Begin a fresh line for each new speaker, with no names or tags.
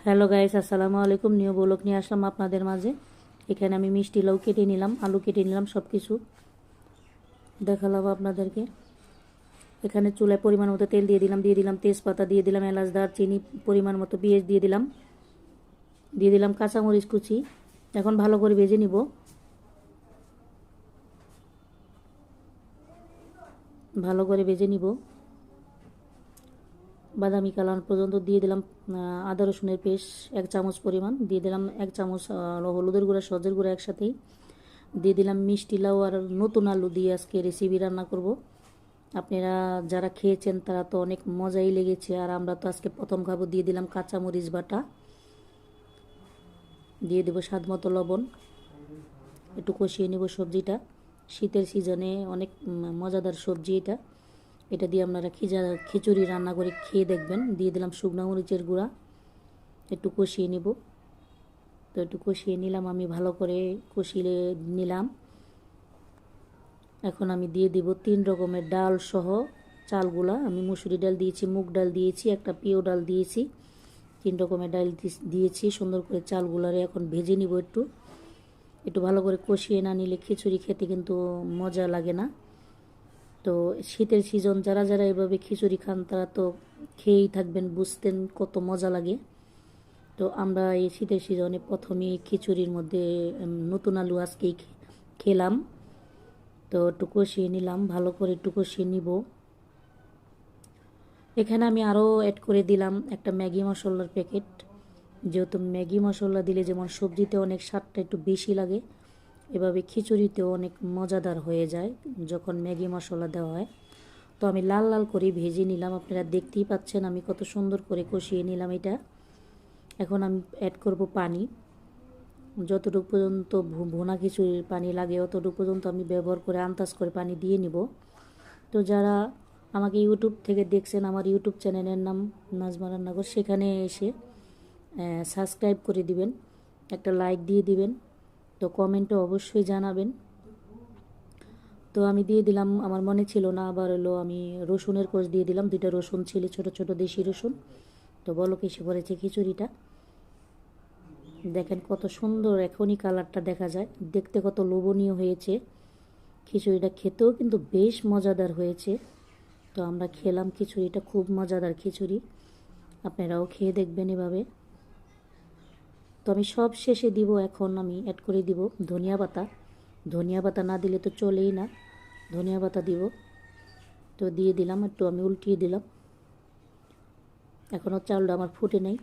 Hello guys, আসসালামু আলাইকুম। New blog নিয়ে আসলাম আপনাদের মাঝে। এখানে আমি মিষ্টি লাউ কেটে নিলাম, আলু কেটে নিলাম, সব কিছু দেখালাম আপনাদেরকে। এখানে চুলায় পরিমাণ মতো তেল দিয়ে দিলাম তেজপাতা, দিয়ে দিলাম এলাচ, দারচিনি, পরিমাণ মতো পেঁয়াজ দিয়ে দিলাম কাঁচামরিচ কুচি। এখন ভালো করে ভেজে নিব। ভালো করে ভেজে নিব বাদামি কালার পর্যন্ত। দিয়ে দিলাম আদা রসুনের পেস্ট 1 চামচ পরিমাণ, দিয়ে দিলাম 1 চামচ হলুদের গুঁড়া, সজের গুঁড়া একসাথেই দিয়ে দিলাম। মিষ্টি লাউ আর নতুন আলু দিয়ে আজকে রেসিপি রান্না করব। আপনারা যারা খেয়েছেন তারা তো অনেক মজাই লেগেছে, আর আমরা তো আজকে প্রথম খাবো। দিয়ে দিলাম কাঁচামরিচ বাটা, দিয়ে দেবো স্বাদ মতো লবণ। একটু কষিয়ে নেব সবজিটা। শীতের সিজনে অনেক মজাদার সবজি এটা। এটা দিয়ে আপনারা খিচুড়ি রান্না করে খেয়ে দেখবেন। দিয়ে দিলাম শুকনো মরিচের গুঁড়া, একটু কষিয়ে নেব। তো একটু কষিয়ে নিলাম, আমি ভালো করে কষিয়ে নিলাম। এখন আমি দিয়ে দিব 3 রকমের ডাল সহ চালগুলা। আমি মুসুরি ডাল দিয়েছি, মুগ ডাল দিয়েছি, একটা পিও ডাল দিয়েছি, 3 রকমের ডাল দিয়েছি। সুন্দর করে চালগুলারে এখন ভেজে নিব। একটু একটু ভালো করে কষিয়ে না নিলে খিচুড়ি খেতে কিন্তু মজা লাগে না। তো শীতের সিজন যারা যারা এভাবে খিচুড়ি খান তারা তো খেয়েই থাকবেন, বুঝতেন কত মজা লাগে। তো আমরা এই শীতের সিজনে প্রথমে খিচুড়ির মধ্যে নতুন আলু আজকেই খেলাম। তো একটু কষিয়ে নিলাম, ভালো করে একটু কষিয়ে নিব। এখানে আমি আরও অ্যাড করে দিলাম একটা ম্যাগি মশলার প্যাকেট। যেহেতু ম্যাগি মশলা দিলে যেমন সবজিতে অনেক স্বাদটা একটু বেশি লাগে, এভাবে খিচুড়িতেও অনেক মজাদার হয়ে যায় যখন ম্যাগি মশলা দেওয়া হয়। তো আমি লাল লাল করে ভেজে নিলাম, আপনারা দেখতেই পাচ্ছেন আমি কত সুন্দর করে কষিয়ে নিলাম এটা। এখন আমি অ্যাড করব পানি। যতটুকু পর্যন্ত ভুনা খিচুড়ির পানি লাগে অতটুকু পর্যন্ত আমি ব্যবহার করে আন্দাজ করে পানি দিয়ে নিব। তো যারা আমাকে ইউটিউব থেকে দেখছেন, আমার ইউটিউব চ্যানেলের নাম নাজমা রান্নাঘর, সেখানে এসে সাবস্ক্রাইব করে দিবেন, একটা লাইক দিয়ে দিবেন, তো কমেন্টে অবশ্যই জানাবেন। তো আমি দিয়ে দিলাম, আমার মনে ছিল না, আবার হলো আমি রসুনের কোষ দিয়ে দিলাম, 2টা রসুন ছিল, ছোট ছোট দেশি রসুন। তো বলক এসে পড়েছে খিচুড়িটা। দেখেন কত সুন্দর এখনই কালারটা দেখা যায়, দেখতে কত লোভনীয় হয়েছে। খিচুড়িটা খেতেও কিন্তু বেশ মজাদার হয়েছে। তো আমরা খেলাম খিচুড়িটা, খুব মজাদার খিচুড়ি, আপনারাও খেয়ে দেখবেন এভাবে। তো আমি সব শেষে দিব, এখন আমি অ্যাড করে দিব ধনিয়া পাতা। ধনিয়া পাতা না দিলে তো চলেই না, ধনিয়া পাতা দিব। তো দিয়ে দিলাম, একটু আমি উল্টিয়ে দিলাম। এখনও চালটা আমার ফুটে নেই।